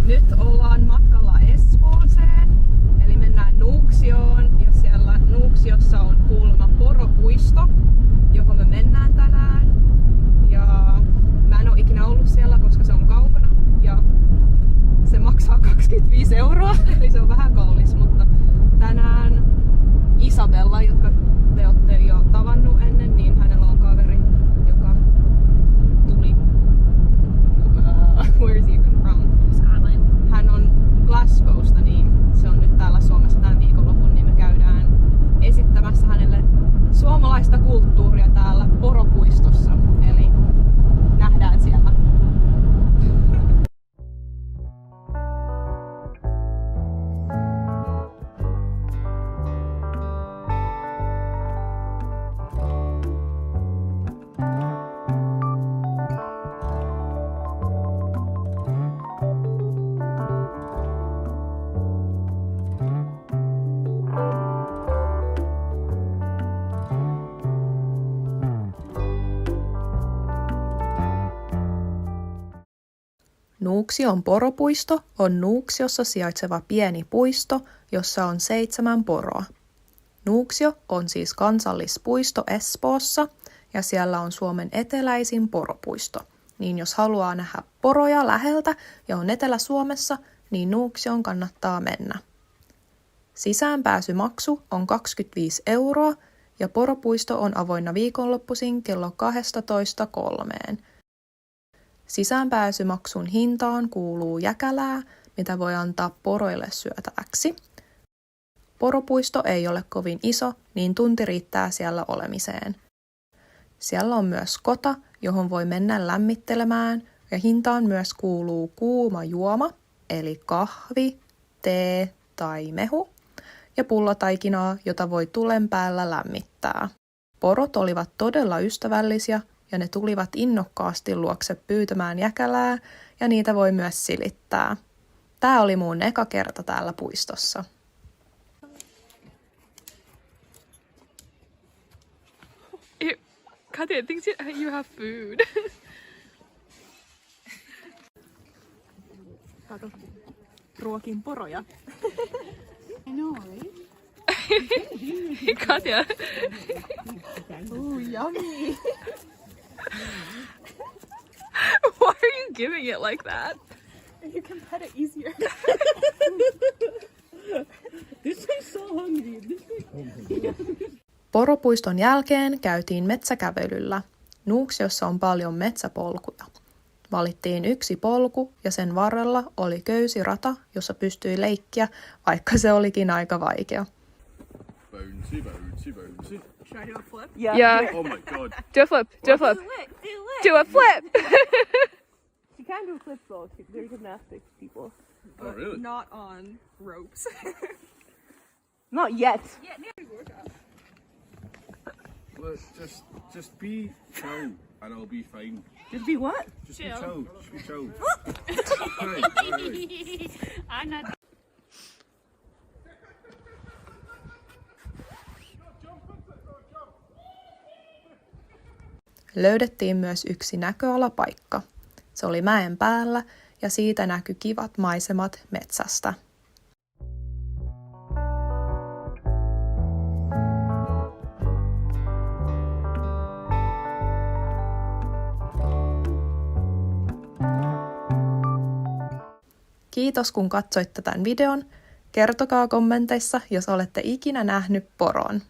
Nyt ollaan matkalla Espooseen, eli mennään Nuuksioon ja siellä Nuuksiossa on kuulemma poropuisto, johon me mennään tänään. Ja mä en oo ikinä ollut siellä, koska se on kaukana ja se maksaa 25 €, eli se on vähän kallis, mutta tänään Isabella, jotka te olette jo tavannut ennen, niin hänellä on kaveri, joka tuli where is he even from? Scotland. Hän on Glasgowsta, niin se on nyt täällä Suomessa tämän viikonlopun, niin me käydään esittämässä hänelle suomalaista kulttuuria täällä poropuistossa. Eli nähdään siellä. Nuuksion poropuisto on Nuuksiossa sijaitseva pieni puisto, jossa on 7 poroa. Nuuksio on siis kansallispuisto Espoossa ja siellä on Suomen eteläisin poropuisto. Niin jos haluaa nähdä poroja läheltä ja on Etelä-Suomessa, niin Nuuksioon kannattaa mennä. Sisäänpääsymaksu on 25 € ja poropuisto on avoinna viikonloppuisin kello 12:03. Sisäänpääsymaksun hintaan kuuluu jäkälää, mitä voi antaa poroille syötäväksi. Poropuisto ei ole kovin iso, niin tunti riittää siellä olemiseen. Siellä on myös kota, johon voi mennä lämmittelemään, ja hintaan myös kuuluu kuuma juoma, eli kahvi, tee tai mehu, ja pullotaikinaa, jota voi tulen päällä lämmittää. Porot olivat todella ystävällisiä, ja ne tulivat innokkaasti luokse pyytämään jäkälää, ja niitä voi myös silittää. Tää oli mun eka kerta täällä puistossa. Katja thinks you have food. Kato, ruokin poroja. I know, right? Katja. Ooh, yummy! Why are you giving it like that? You can pet it easier. This is so hungry. Poropuiston jälkeen käytiin metsäkävelyllä. Nuuksiossa on paljon metsäpolkuja. Valittiin yksi polku ja sen varrella oli köysirata, jossa pystyi leikkiä, vaikka se olikin aika vaikea. Bouncy, bouncy, bouncy. Should I do a flip? Yeah. Oh my god. Do a flip. Do a flip. Do a flip. You can do flips though. They're gymnastics people. Oh really? Not on ropes. Not yet. Look, just be chill and I'll be fine. Just be what? Just be chill. Just be chill. I'm not. Löydettiin myös yksi näköalapaikka. Se oli mäen päällä ja siitä näkyi kivat maisemat metsästä. Kiitos kun katsoitte tämän videon. Kertokaa kommenteissa, jos olette ikinä nähnyt poron.